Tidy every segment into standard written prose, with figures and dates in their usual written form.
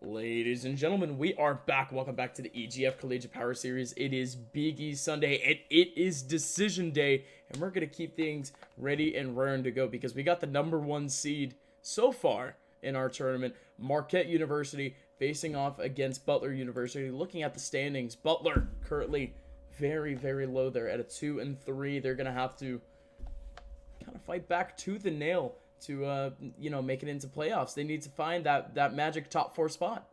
Ladies and gentlemen, we are back. Welcome back to the EGF Collegiate Power Series. It is Big E Sunday, and it is decision day, and we're going to keep things ready and raring to go because we got the #1 seed so far in our tournament, Marquette University, facing off against Butler University. Looking at the standings, Butler currently very, very low there at a 2-3. They're going to have to kind of fight back tooth and nail to make it into playoffs. They need to find that magic top 4 spot.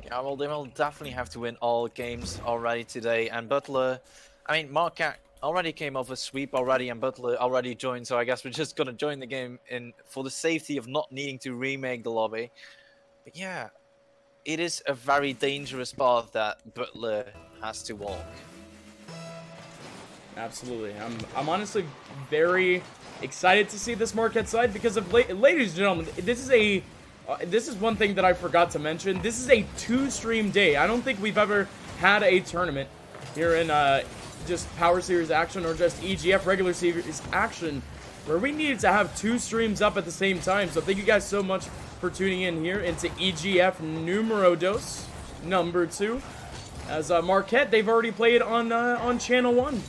Yeah, well, they will definitely have to win all games already today. And Butler, I mean, Marquette already came off a sweep already, and Butler already joined. So I guess we're just gonna join the game for the safety of not needing to remake the lobby. But yeah, it is a very dangerous path that Butler has to walk. Absolutely. I'm honestly very excited to see this Marquette side because of ladies and gentlemen, this is one thing that I forgot to mention. This is a 2-stream day. I don't think we've ever had a tournament here in just Power Series action or just EGF regular series action where we needed to have 2 streams up at the same time. So thank you guys so much for tuning in here into EGF numero dos, number 2. As Marquette, they've already played on channel 1.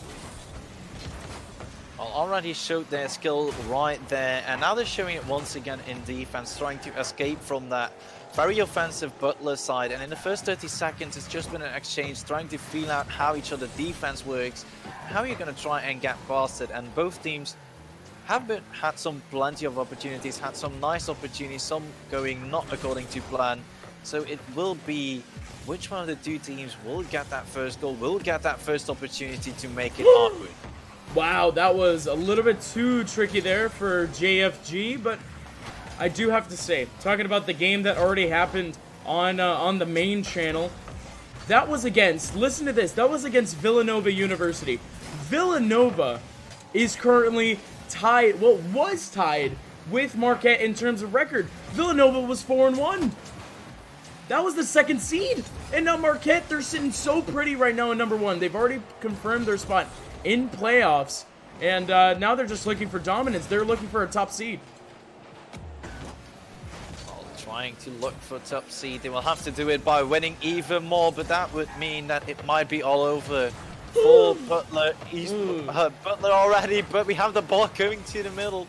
Already showed their skill right there, and now they're showing it once again in defense, trying to escape from that very offensive Butler side. And in the first 30 seconds, it's just been an exchange, trying to feel out how each other defense works, how you're going to try and get past it. And both teams have had plenty of opportunities, had some nice opportunities, some going not according to plan. So it will be which one of the 2 teams will get that first goal, will get that first opportunity to make it hardwood. Wow, that was a little bit too tricky there for JFG, but I do have to say, talking about the game that already happened on the main channel, that was against, listen to this, that was against Villanova University. Villanova is currently tied, well, was tied with Marquette in terms of record. Villanova was 4-1. That was the 2nd seed. And now Marquette, they're sitting so pretty right now in #1. They've already confirmed their spot in playoffs, and now they're just looking for dominance. They're looking for a top seed. Well, trying to look for top seed, they will have to do it by winning even more, but that would mean that it might be all over for Butler. Butler already, but we have the ball going to the middle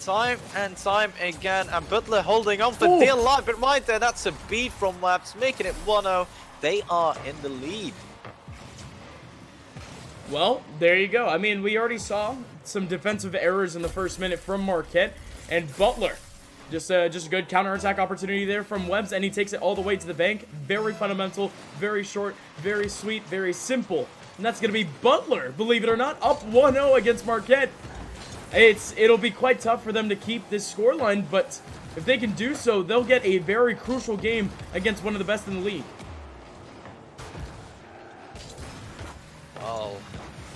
time and time again, and Butler holding on for dear life. But right there, that's a beat from Labs, making it 1-0. They are in the lead. Well, there you go. I mean, we already saw some defensive errors in the first minute from Marquette, and Butler, just a good counterattack opportunity there from Webbs, and he takes it all the way to the bank. Very fundamental, very short, very sweet, very simple. And that's going to be Butler, believe it or not, up 1-0 against Marquette. It'll be quite tough for them to keep this scoreline, but if they can do so, they'll get a very crucial game against one of the best in the league. Well,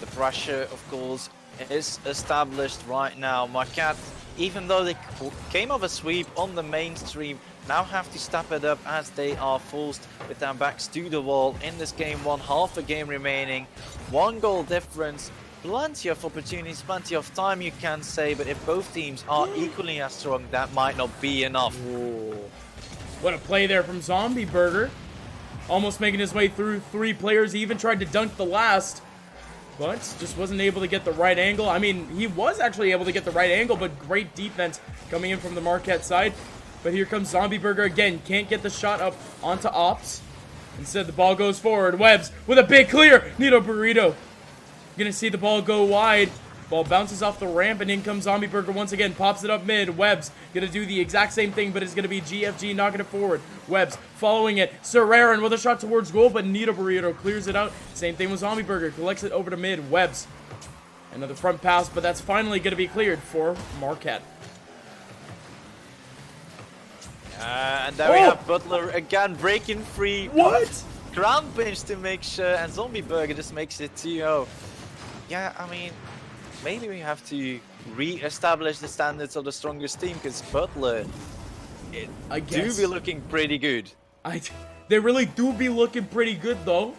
the pressure, of course, is established right now. Marquette, even though they came off a sweep on the mainstream, now have to step it up as they are forced with their backs to the wall in this game 1. Half a game remaining, 1 goal difference, plenty of opportunities, plenty of time, you can say, but if both teams are equally as strong, that might not be enough. Ooh. What a play there from Zombie Burger. Almost making his way through 3 players. He even tried to dunk the last, but just wasn't able to get the right angle. I mean, he was actually able to get the right angle, but great defense coming in from the Marquette side. But here comes Zombie Burger again. Can't get the shot up onto Ops. Instead, the ball goes forward. Webbs with a big clear. Nito Burrito. Gonna see the ball go wide. Ball bounces off the ramp, and in comes Zombie Burger once again. Pops it up mid. Webbs gonna do the exact same thing, but it's gonna be GFG knocking it forward. Webbs following it. Sararin with a shot towards goal, but Nito Burrito clears it out. Same thing with Zombie Burger. Collects it over to mid. Webbs. Another front pass, but that's finally gonna be cleared for Marquette. And there we have Butler again breaking free. What? Ground pinch to make sure, and Zombie Burger just makes it 2-0. Yeah, I mean, maybe we have to re-establish the standards of the strongest team, because Butler do be looking pretty good. They really do be looking pretty good, though.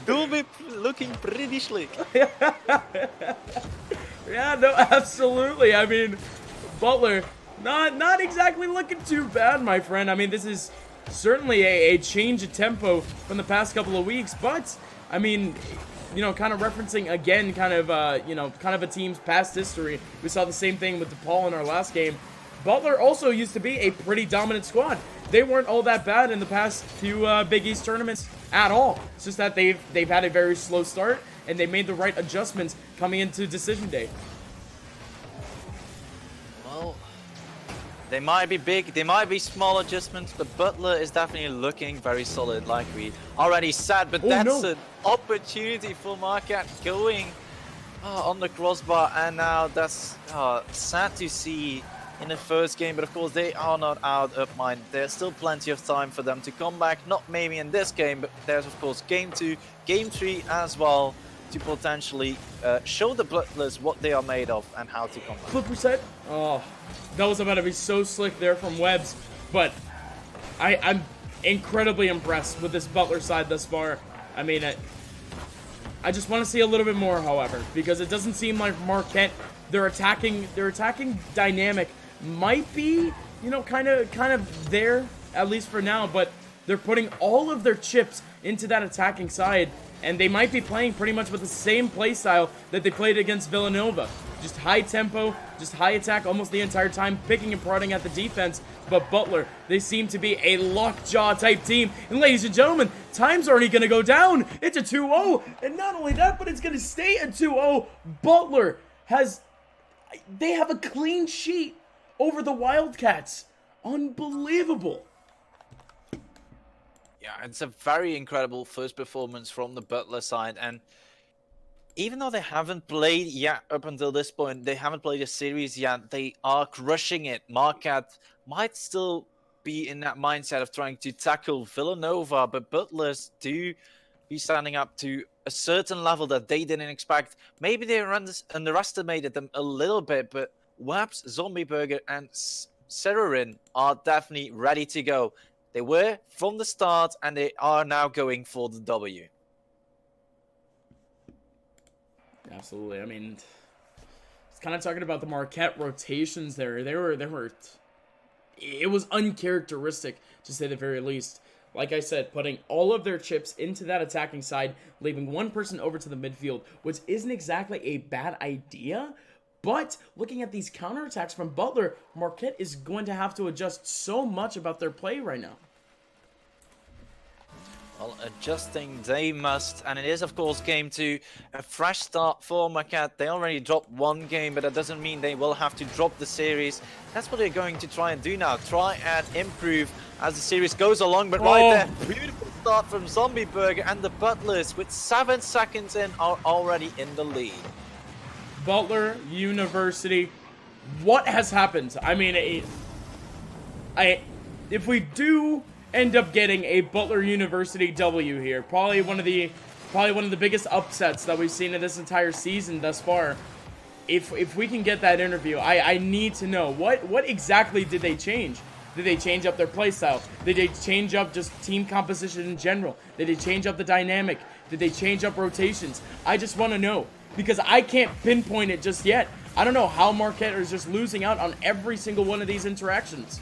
Do be looking pretty slick. Yeah, no, absolutely. I mean, Butler, Not exactly looking too bad, my friend. I mean, this is certainly a change of tempo from the past couple of weeks, but I mean, you know, kind of referencing again, kind of, you know, kind of a team's past history. We saw the same thing with DePaul in our last game. Butler also used to be a pretty dominant squad. They weren't all that bad in the past few Big East tournaments at all. It's just that they've had a very slow start, and they made the right adjustments coming into decision day. Well, they might be big, they might be small adjustments, but Butler is definitely looking very solid, like we already said. But that's an opportunity for Marquette going on the crossbar, and now that's sad to see in the first game. But of course, they are not out of mind. There's still plenty of time for them to come back. Not maybe in this game, but there's of course game 2, game 3 as well, to potentially show the Butlers what they are made of and how to come back. Flip reset. Oh, that was about to be so slick there from Webbs, but I'm incredibly impressed with this Butler side thus far. I mean, I just want to see a little bit more, however, because it doesn't seem like Marquette, their attacking dynamic might be, you know, kind of there, at least for now, but they're putting all of their chips into that attacking side, and they might be playing pretty much with the same play style that they played against Villanova. Just high tempo, just high attack almost the entire time, picking and prodding at the defense. But Butler, they seem to be a lockjaw type team. And ladies and gentlemen, time's already going to go down. It's a 2-0. And not only that, but it's going to stay at 2-0. Butler they have a clean sheet over the Wildcats. Unbelievable. Yeah, it's a very incredible first performance from the Butler side, and even though they haven't played yet up until this point, they haven't played a series yet, they are crushing it. Marquette might still be in that mindset of trying to tackle Villanova, but Butlers do be standing up to a certain level that they didn't expect. Maybe they underestimated them a little bit, but Waps, Zombie Burger, and Severin are definitely ready to go. They were from the start, and they are now going for the W. Absolutely. I mean, it's kind of talking about the Marquette rotations there. It was uncharacteristic, to say the very least. Like I said, putting all of their chips into that attacking side, leaving one person over to the midfield, which isn't exactly a bad idea. But looking at these counterattacks from Butler, Marquette is going to have to adjust so much about their play right now. Well, adjusting they must, and it is of course game 2, a fresh start for Marquette. They already dropped one game, but that doesn't mean they will have to drop the series. That's what they're going to try and do now, try and improve as the series goes along. But right there, beautiful start from Zombie Burger, and the Butlers with 7 seconds in are already in the lead. Butler University, what has happened? I mean, if we do end up getting a Butler University W here, probably one of the biggest upsets that we've seen in this entire season thus far. If we can get that interview, I need to know what exactly did they change? Did they change up their play style? Did they change up just team composition in general? Did they change up the dynamic? Did they change up rotations? I just want to know, because I can't pinpoint it just yet. I don't know how Marquette is just losing out on every single one of these interactions.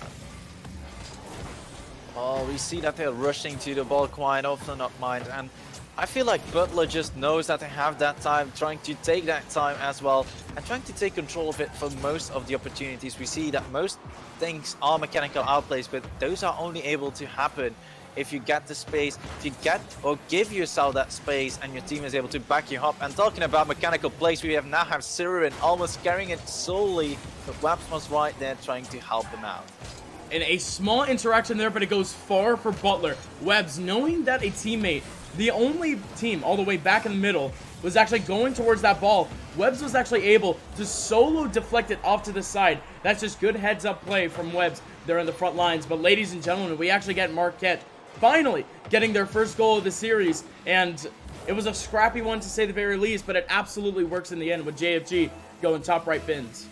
Oh, we see that they're rushing to the ball quite often, not mind, and I feel like Butler just knows that they have that time, trying to take that time as well, and trying to take control of it for most of the opportunities. We see that most things are mechanical outplays, but those are only able to happen if you get the space to get or give yourself that space, and your team is able to back you up. And talking about mechanical plays, we now have Sirin almost carrying it solely, but Waps was right there trying to help him out. And a small interaction there, but it goes far for Butler. Webbs, knowing that a teammate, the only team all the way back in the middle, was actually going towards that ball, Webbs was actually able to solo deflect it off to the side. That's just good heads-up play from Webbs there in the front lines. But ladies and gentlemen, we actually get Marquette finally getting their first goal of the series. And it was a scrappy one, to say the very least, but it absolutely works in the end with JFG going top right bins.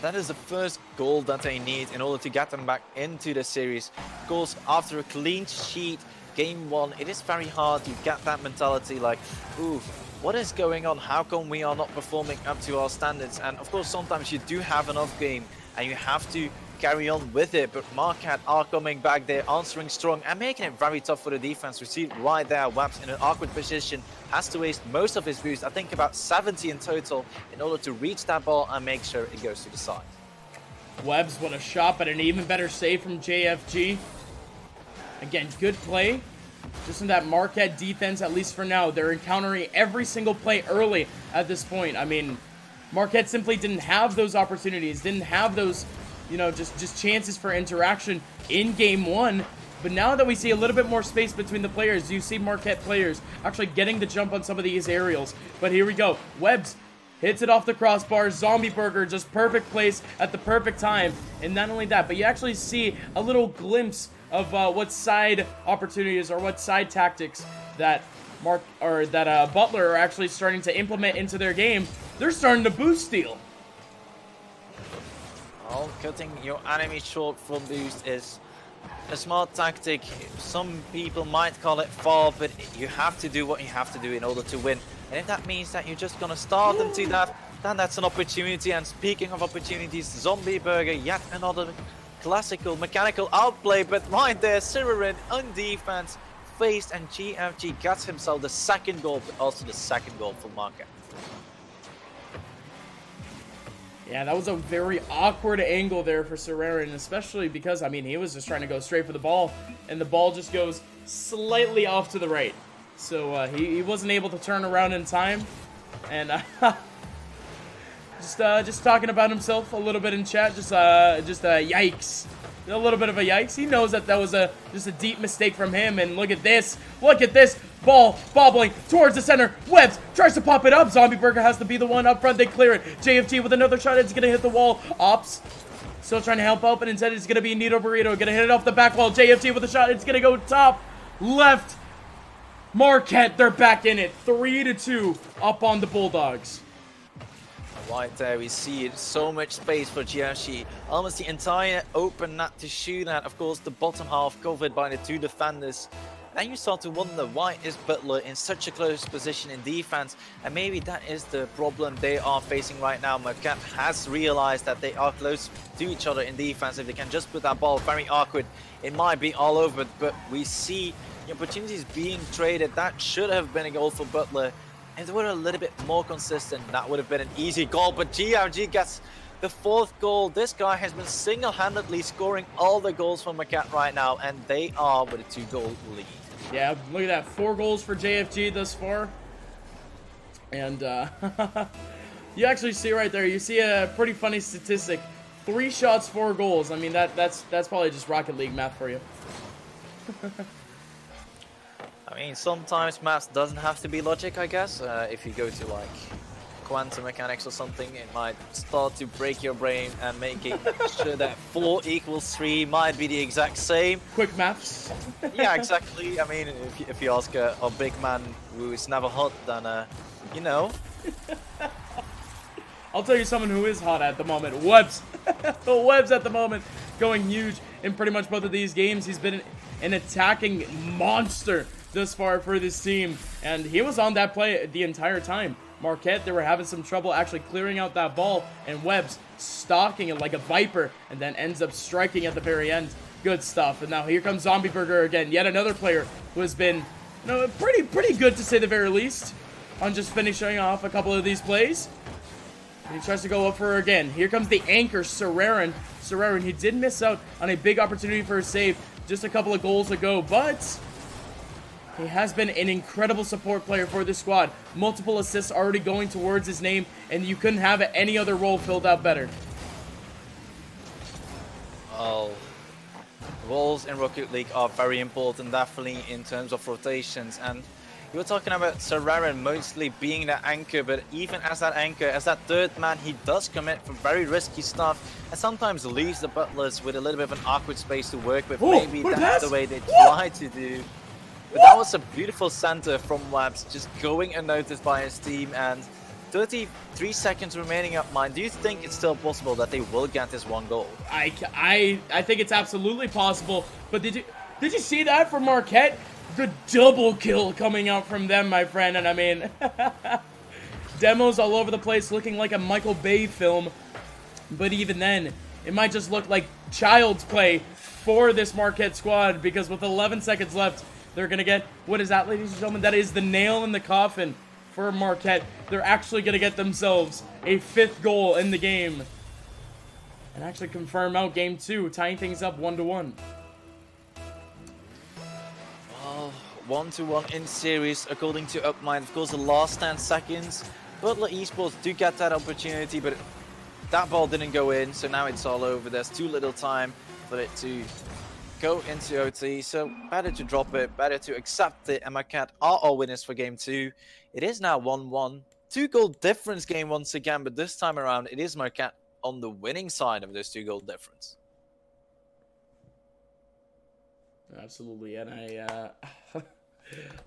That is the first goal that they need in order to get them back into the series. Of course, after a clean sheet, game 1, it is very hard to get that mentality like, ooh, what is going on? How come we are not performing up to our standards? And of course, sometimes you do have an off game and you have to carry on with it, but Marquette are coming back there, answering strong and making it very tough for the defense. We see right there, Webs in an awkward position, has to waste most of his boost, I think about 70 in total, in order to reach that ball and make sure it goes to the side. Webs, what a shot, but an even better save from JFG. Again, good play. Just in that Marquette defense, at least for now, they're encountering every single play early at this point. I mean, Marquette simply didn't have those opportunities, didn't have those, you know, just chances for interaction in game one. But now that we see a little bit more space between the players, you see Marquette players actually getting the jump on some of these aerials. But here we go. Webs hits it off the crossbar. Zombie Burger, just perfect place at the perfect time. And not only that, but you actually see a little glimpse of what side opportunities or what side tactics that Butler are actually starting to implement into their game. They're starting to boost steal. Well, cutting your enemy short from boost is a smart tactic. Some people might call it fall, but you have to do what you have to do in order to win. And if that means that you're just gonna start them to that, then that's an opportunity. And speaking of opportunities, Zombie Burger, yet another classical mechanical outplay, but right there, Sirerin on defense faced, and GFG gets himself the second goal, but also the second goal for Marquette. Yeah, that was a very awkward angle there for Sirerin, especially because, I mean, he was just trying to go straight for the ball, and the ball just goes slightly off to the right. So he wasn't able to turn around in time, and just talking about himself a little bit in chat, just yikes. A little bit of a yikes. He knows that was just a deep mistake from him, and look at this. Look at this. Ball bobbling towards the center. Webs tries to pop it up. Zombie Burger has to be the one up front. They clear it. JFG with another shot. It's going to hit the wall. Ops still trying to help out, but instead it's going to be Nito Burrito. Going to hit it off the back wall. JFG with a shot. It's going to go top left. Marquette, they're back in it. 3-2 up on the Bulldogs. Right there, we see it. So much space for GFG. Almost the entire open net to shoot at. Of course, the bottom half covered by the two defenders. Then you start to wonder, why is Butler in such a close position in defense? And maybe that is the problem they are facing right now. Marquette has realized that they are close to each other in defense. If they can just put that ball very awkward, it might be all over. But we see the opportunities being traded. That should have been a goal for Butler. If they were a little bit more consistent, that would have been an easy goal. But GFG gets the fourth goal. This guy has been single-handedly scoring all the goals for Marquette right now, and they are with a 2-goal lead. Yeah, look at that. 4 goals for JFG thus far. And you actually see right there, you see a pretty funny statistic. 3 shots, 4 goals. I mean, that's probably just Rocket League math for you. I mean, sometimes maths doesn't have to be logic, I guess. If you go to like quantum mechanics or something, it might start to break your brain, and making sure that 4 equals 3 might be the exact same. Quick maths. Yeah, exactly. I mean, if you ask a big man who is never hot, then, you know. I'll tell you someone who is hot at the moment. Webs. Webs at the moment going huge in pretty much both of these games. He's been an attacking monster thus far for this team, and he was on that play the entire time. Marquette, they were having some trouble actually clearing out that ball, and Webs stalking it like a viper, and then ends up striking at the very end. Good stuff. And now here comes Zombie Burger again, yet another player who has been, you know, pretty good to say the very least on just finishing off a couple of these plays. And he tries to go up for her again. Here comes the anchor, Sirerin. Sirerin, he did miss out on a big opportunity for a save just a couple of goals ago, but he has been an incredible support player for this squad. Multiple assists already going towards his name, and you couldn't have any other role filled out better. Oh, roles in Rocket League are very important, definitely in terms of rotations. And you were talking about Sirerin mostly being the anchor, but even as that anchor, as that third man, he does commit for very risky stuff, and sometimes leaves the Butlers with a little bit of an awkward space to work with. Maybe that's the way they try to do. But that was a beautiful center from Webs, just going unnoticed by his team, and 33 seconds remaining up mine. Do you think it's still possible that they will get this 1 goal? I think it's absolutely possible, but did you see that from Marquette? the double kill coming out from them, my friend. And I mean, demos all over the place looking like a Michael Bay film. But even then, it might just look like child's play for this Marquette squad, because with 11 seconds left, they're going to get, what is that, ladies and gentlemen? That is the nail in the coffin for Marquette. They're actually going to get themselves a 5th goal in the game and actually confirm out game 2, tying things up 1-1. Well, 1-1 in series, according to UpMind. Of course, the last 10 seconds, Butler Esports do get that opportunity, but that ball didn't go in, so now it's all over. There's too little time for it to go into OT, so better to drop it, better to accept it, and Marquette are all winners for game 2. It is now 1-1. 2-goal difference game once again, but this time around, it is Marquette on the winning side of this 2-goal difference. Absolutely, and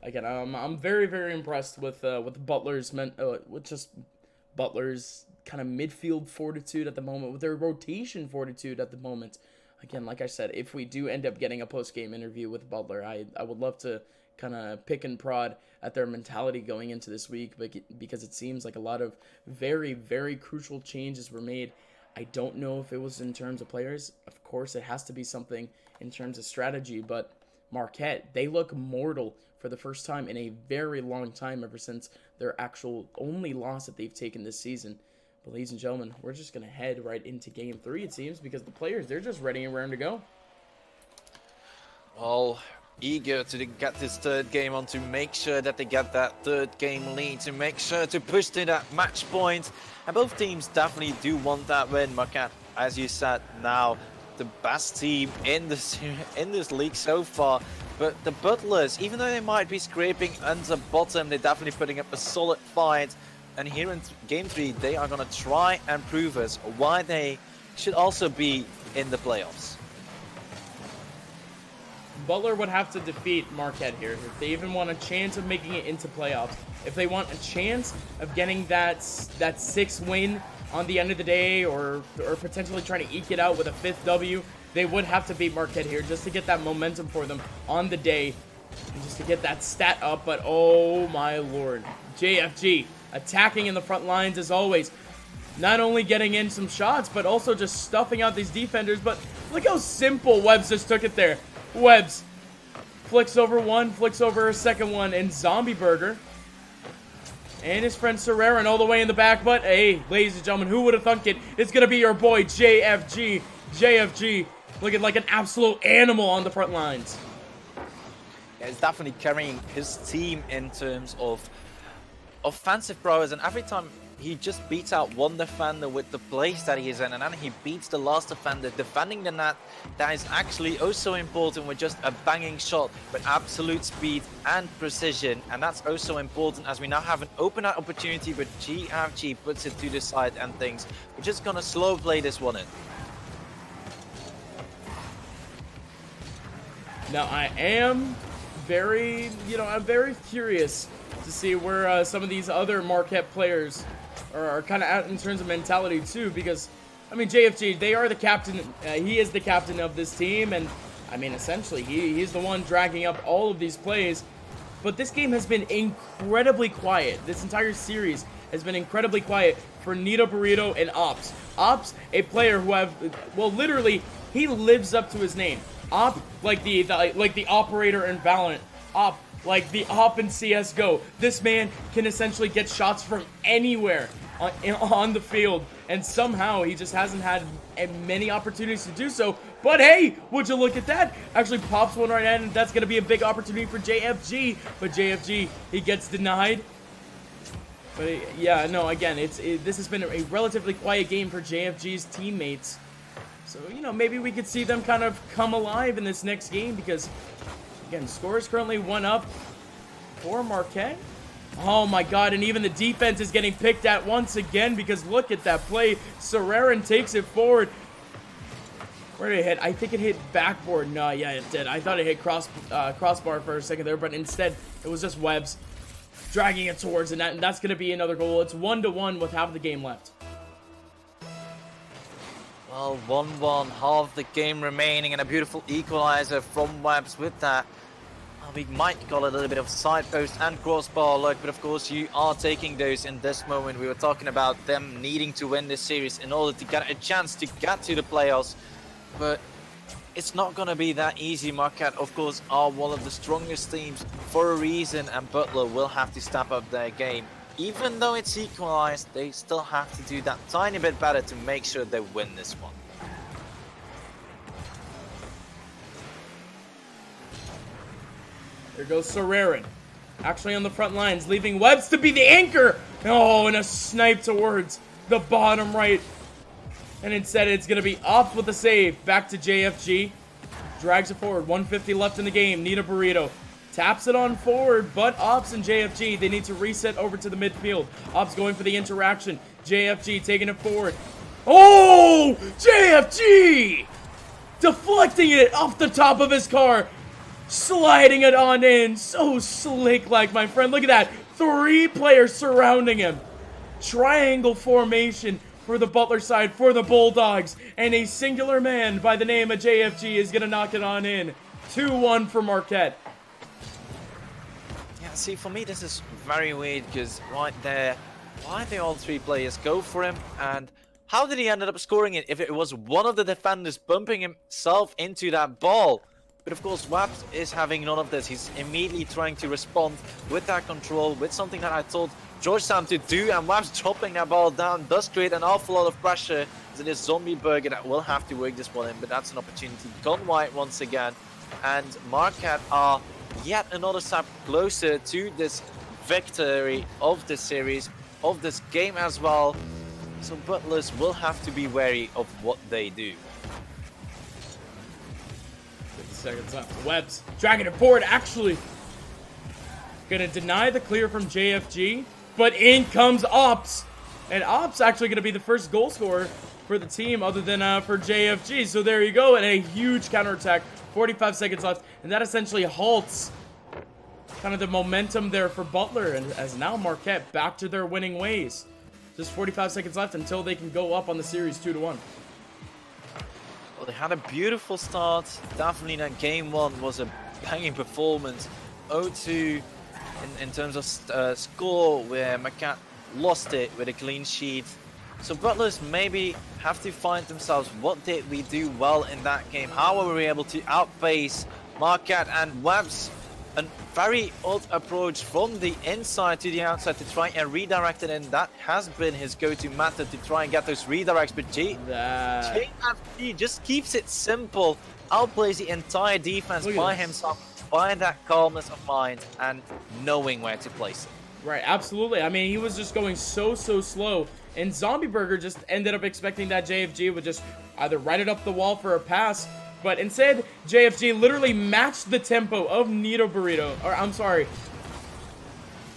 again, I'm very, very impressed with Butler's Butler's kind of midfield fortitude at the moment, with their rotation fortitude at the moment. Again, like I said, if we do end up getting a post-game interview with Butler, I would love to kind of pick and prod at their mentality going into this week, because it seems like a lot of very, very crucial changes were made. I don't know if it was in terms of players. Of course, it has to be something in terms of strategy, but Marquette, they look mortal for the first time in a very long time, ever since their actual only loss that they've taken this season. But ladies and gentlemen, we're just going to head right into game 3, it seems, because the players, they're just ready and raring to go. Well, eager to get this 3rd game on, to make sure that they get that 3rd game lead, to make sure to push to that match point. And both teams definitely do want that win. Marquette, as you said, now the best team in this league so far. But the Butlers, even though they might be scraping under bottom, they're definitely putting up a solid fight. And here in game 3, they are going to try and prove us why they should also be in the playoffs. Butler would have to defeat Marquette here if they even want a chance of making it into playoffs. If they want a chance of getting that 6th win on the end of the day, or potentially trying to eke it out with a 5th W, they would have to beat Marquette here just to get that momentum for them on the day and just to get that stat up. But oh my lord, JFG attacking in the front lines as always. Not only getting in some shots, but also just stuffing out these defenders. But look how simple Webbs just took it there. Webbs flicks over one, flicks over a second one, and Zombie Burger and his friend Serrera all the way in the back. But hey, ladies and gentlemen, who would have thunk it? It's going to be your boy JFG. JFG looking like an absolute animal on the front lines. Yeah, he's definitely carrying his team in terms of offensive prowess, and every time he just beats out one defender with the place that he is in, and then he beats the last defender defending the net. That is actually also important with just a banging shot with absolute speed and precision, and that's also important as we now have an open out opportunity, but GFG puts it to the side and things. We're just gonna slow play this one in. Now I am very, I'm very curious to see where some of these other Marquette players are kind of at in terms of mentality too, because I mean, JFG, they are the captain. He is the captain of this team, and I mean, essentially he's the one dragging up all of these plays. But this game has been incredibly quiet. This entire series has been incredibly quiet for Nito Burrito and Ops. Ops, a player who literally he lives up to his name. Op, like the operator in Valorant. Op, like the op in CSGO. This man can essentially get shots from anywhere on the field, and somehow he just hasn't had many opportunities to do so. But hey, would you look at that? Actually pops one right in, and that's going to be a big opportunity for JFG. But JFG, he gets denied. But yeah, no, again, this has been a relatively quiet game for JFG's teammates. So, maybe we could see them kind of come alive in this next game, because, again, score is currently 1-up for Marquette. Oh my god, and even the defense is getting picked at once again, because look at that play. Serrera takes it forward. Where did it hit? I think it hit backboard. No, yeah, it did. I thought it hit crossbar for a second there, but instead it was just Webbs dragging it towards the net, and that's going to be another goal. It's 1-1 with half the game left. Well, 1-1, half the game remaining, and a beautiful equalizer from Webbs with that. We might call it a little bit of side post and crossbar luck, but of course you are taking those in this moment. We were talking about them needing to win this series in order to get a chance to get to the playoffs, but it's not going to be that easy. Marquette, of course, are one of the strongest teams for a reason, and Butler will have to step up their game. Even though it's equalized, they still have to do that tiny bit better to make sure they win this one. There goes Sorerin. Actually on the front lines, leaving Webbs to be the anchor. Oh, and a snipe towards the bottom right. And instead, it's going to be off with a save. Back to JFG. Drags it forward. 150 left in the game. Need a burrito. Taps it on forward, but Ops and JFG, they need to reset over to the midfield. Ops going for the interaction. JFG taking it forward. Oh! JFG! Deflecting it off the top of his car. Sliding it on in. So slick-like, my friend. Look at that. 3 players surrounding him. Triangle formation for the Butler side, for the Bulldogs. And a singular man by the name of JFG is going to knock it on in. 2-1 for Marquette. Yeah, see, for me, this is very weird because right there, why did all 3 players go for him? And how did he end up scoring it if it was one of the defenders bumping himself into that ball? But of course, Wabs is having none of this. He's immediately trying to respond with that control, with something that I told Georgetown to do, and Wabs dropping that ball down does create an awful lot of pressure. It is Zombie Burger that will have to work this one in, but that's an opportunity gone wide once again. And Marquette are yet another step closer to this victory of the series, of this game as well. So Butlers will have to be wary of what they do. 50 seconds left. Webbs dragging it forward, actually. Gonna deny the clear from JFG, but in comes Ops. And Ops actually gonna be the first goal scorer for the team other than for JFG. So there you go, and a huge counterattack. 45 seconds left, and that essentially halts kind of the momentum there for Butler, and as now Marquette back to their winning ways. Just 45 seconds left until they can go up on the series 2-1. Well, they had a beautiful start. Definitely that game 1 was a banging performance. 0-2 in terms of score, where Marquette lost it with a clean sheet. So Butlers maybe have to find themselves, what did we do well in that game? How were we able to outpace Marquette? And Webbs, a very odd approach from the inside to the outside to try and redirect it, and that has been his go-to method to try and get those redirects. But JFG just keeps it simple, outplays the entire defense by himself, by that calmness of mind and knowing where to place it. Right, absolutely. I mean, he was just going so slow, and Zombie Burger just ended up expecting that JFG would just either ride it up the wall for a pass, but instead, JFG literally matched the tempo of Nito Burrito, or I'm sorry,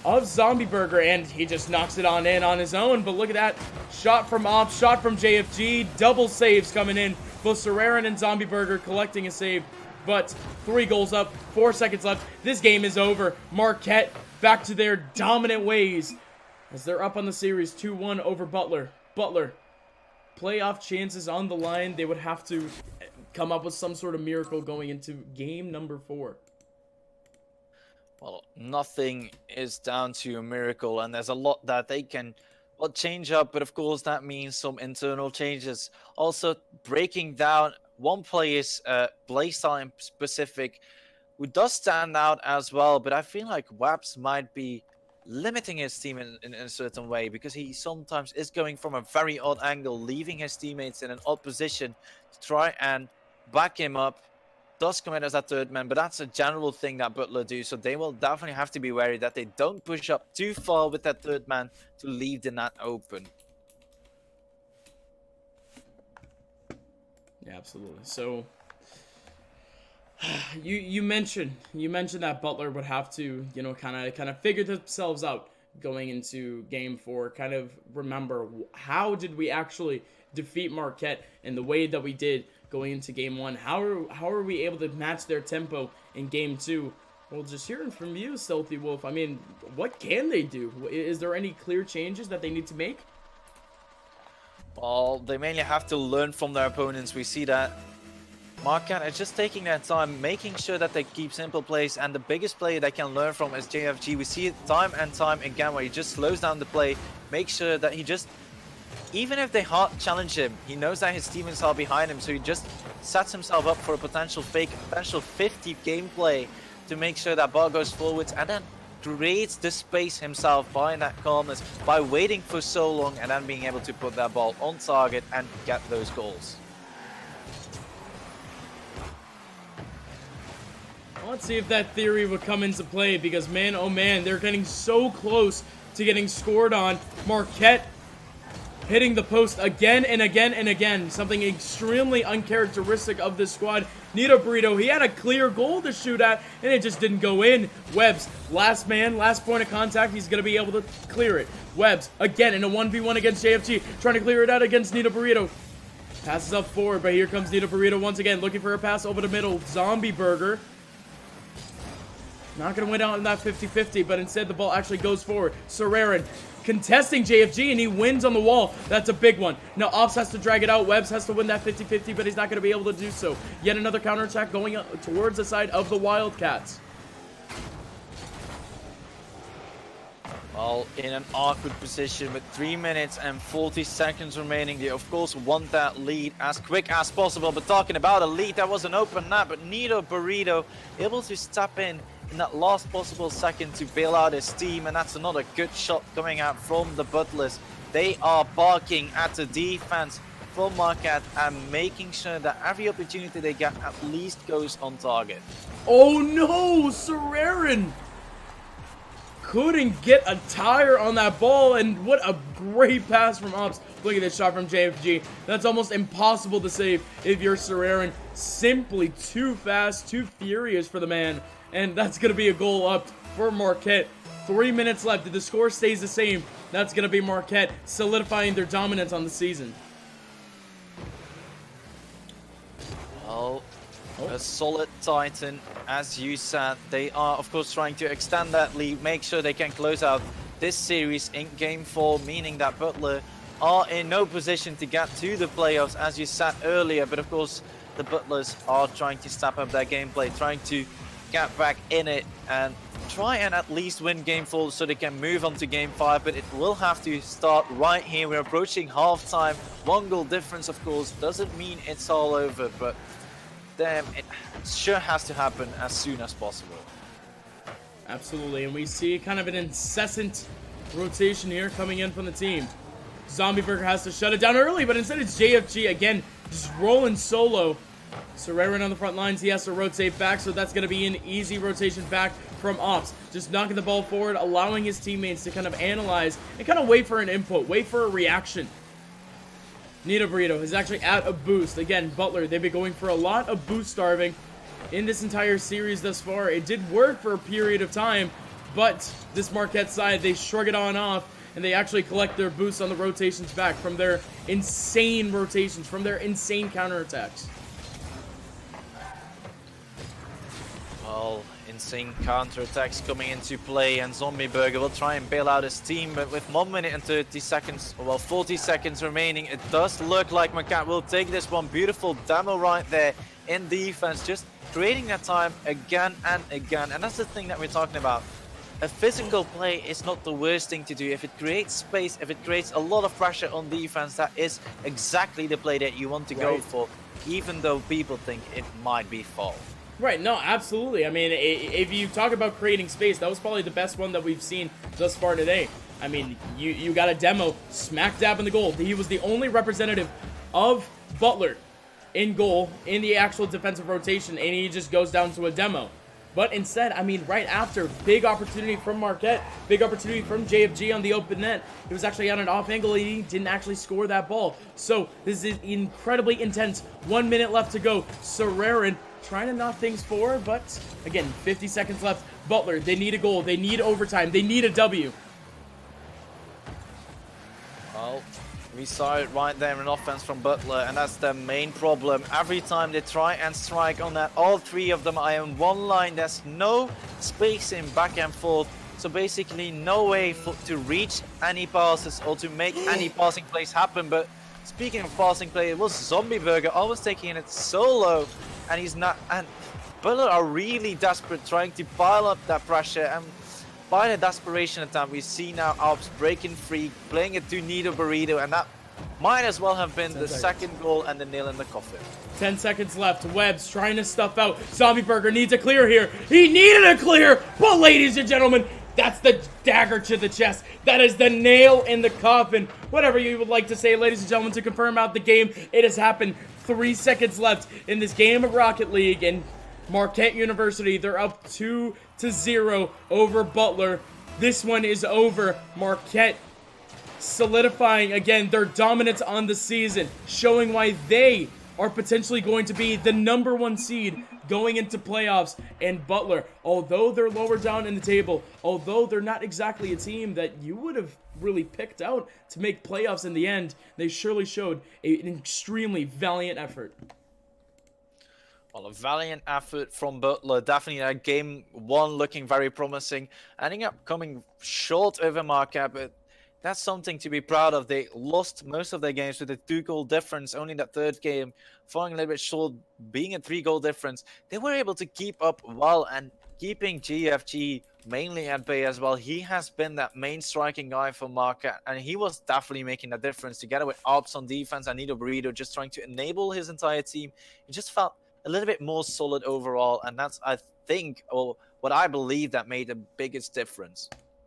of Zombie Burger, and he just knocks it on in on his own. But look at that, shot from Ops, shot from JFG, double saves coming in. Both Sorerin and Zombie Burger collecting a save, but 3 goals up, 4 seconds left. This game is over. Marquette back to their dominant ways as they're up on the series 2-1 over Butler. Butler, playoff chances on the line. They would have to come up with some sort of miracle going into game number 4. Well, nothing is down to a miracle, and there's a lot that they can change up, but of course that means some internal changes. Also, breaking down one player's playstyle in specific, who does stand out as well, but I feel like Wabs might be limiting his team in a certain way, because he sometimes is going from a very odd angle, leaving his teammates in an odd position to try and back him up. Does come in as that third man, but that's a general thing that Butler do, so they will definitely have to be wary that they don't push up too far with that third man to leave the net open. Yeah, absolutely. So you mentioned that Butler would have to, you know, kind of figure themselves out going into game 4. Kind of remember, how did we actually defeat Marquette in the way that we did going into game 1? How are we able to match their tempo in game 2? Well, just hearing from you, Stealthy Wolf, I mean, what can they do? Is there any clear changes that they need to make? Well, they mainly have to learn from their opponents. We see that Marquette is just taking their time, making sure that they keep simple plays, and the biggest play they can learn from is JFG. We see it time and time again where he just slows down the play, makes sure that he just, even if they hard challenge him, he knows that his teammates are behind him, so he just sets himself up for a potential fake, potential 50 gameplay to make sure that ball goes forwards, and then creates the space himself by that calmness, by waiting for so long and then being able to put that ball on target and get those goals. Let's see if that theory would come into play, because man, oh man, they're getting so close to getting scored on. Marquette hitting the post again and again and again. Something extremely uncharacteristic of this squad. Nito Burrito, he had a clear goal to shoot at, and it just didn't go in. Webbs, last man, last point of contact. He's going to be able to clear it. Webbs, again, in a 1v1 against JFG, trying to clear it out against Nito Burrito. Passes up forward, but here comes Nito Burrito once again, looking for a pass over the middle. Zombie Burger. Not going to win out in that 50-50, but instead the ball actually goes forward. Serrarin contesting JFG, and he wins on the wall. That's a big one. Now Ops has to drag it out. Webbs has to win that 50-50, but he's not going to be able to do so. Yet another counterattack going towards the side of the Wildcats. Well, in an awkward position with 3 minutes and 40 seconds remaining. They, of course, want that lead as quick as possible. But talking about a lead, that was an open net. But Nito Burrito able to step in that last possible second to bail out his team. And that's another good shot coming out from the Butlers. They are barking at the defense from Marquette and making sure that every opportunity they get at least goes on target. Oh no, Serrarin couldn't get a tire on that ball, and what a great pass from Ops. Look at this shot from JFG. That's almost impossible to save if you're Serrarin. Simply too fast, too furious for the man, and that's going to be a goal up for Marquette. 3 minutes left. If the score stays the same, that's going to be Marquette solidifying their dominance on the season. Well, a solid Titan, as you said. They are, of course, trying to extend that lead, make sure they can close out this series in Game 4, meaning that Butler are in no position to get to the playoffs, as you said earlier. But, of course, the Butlers are trying to step up their gameplay, trying to get back in it and try and at least win Game 4 so they can move on to Game 5. But it will have to start right here. We're approaching halftime. 1 goal difference, of course, doesn't mean it's all over, but damn, it sure has to happen as soon as possible. Absolutely, and we see kind of an incessant rotation here coming in from the team. Zombie Burger has to shut it down early, but instead it's JFG again, just rolling solo. Serrarin on the front lines, he has to rotate back, so that's going to be an easy rotation back from Ops. Just knocking the ball forward, allowing his teammates to kind of analyze and kind of wait for an input, wait for a reaction. Nito Burrito is actually at a boost. Again, Butler, they've been going for a lot of boost starving in this entire series thus far. It did work for a period of time, but this Marquette side, they shrug it on off, and they actually collect their boosts on the rotations back from their insane rotations, from their insane counterattacks. Well, insane counterattacks coming into play, and Zombie Burger will try and bail out his team, but with 1 minute and 30 seconds, well, 40 seconds remaining, it does look like Marquette will take this one. Beautiful demo right there in defense, just creating that time again and again. And that's the thing that we're talking about. A physical play is not the worst thing to do. If it creates space, if it creates a lot of pressure on defense, that is exactly the play that you want to go for, even though people think it might be foul. Right, no, absolutely. I mean, if you talk about creating space, that was probably the best one that we've seen thus far today. I mean, you got a demo smack dab in the goal. He was the only representative of Butler in goal in the actual defensive rotation, and he just goes down to a demo. But instead, I mean, right after, big opportunity from Marquette, big opportunity from JFG on the open net. It was actually on an off angle, and he didn't actually score that ball. So this is incredibly intense. 1 minute left to go. Serrarin trying to knock things forward, but again, 50 seconds left. Butler, they need a goal. They need overtime. They need a W. Well, we saw it right there in offense from Butler, and that's the main problem. Every time they try and strike on that, all 3 of them are in one line. There's no spacing back and forth, so basically no way to reach any passes or to make any passing plays happen. But speaking of passing play, it was Zombie Burger almost taking it solo and he's not. And Butler are really desperate, trying to pile up that pressure. And by the desperation attempt, we see now Alps breaking free, playing it to Nido Burrito, and that might as well have been the second goal and the nail in the coffin. 10 seconds left. Webb's trying to stuff out. Zombie Burger needs a clear here. He needed a clear, but ladies and gentlemen, that's the dagger to the chest. That is the nail in the coffin. Whatever you would like to say, ladies and gentlemen, to confirm out the game, it has happened. 3 seconds left in this game of Rocket League, and Marquette University, they're up 2-0 over Butler. This one is over. Marquette solidifying again their dominance on the season, showing why they are potentially going to be the #1 seed going into playoffs. And Butler, although they're lower down in the table, although they're not exactly a team that you would have really picked out to make playoffs in the end, they surely showed an extremely valiant effort. Well, a valiant effort from Butler. Definitely that game one looking very promising. Ending up coming short over Marquette, but that's something to be proud of. They lost most of their games with a 2-goal difference. Only that third game, falling a little bit short, being a 3-goal difference. They were able to keep up well and keeping GFG mainly at bay as well. He has been that main striking guy for Marquette, and he was definitely making a difference together with Alps on defense and Nido Burrito just trying to enable his entire team. He just felt a little bit more solid overall, and that's, I think, or what I believe, that made the biggest difference.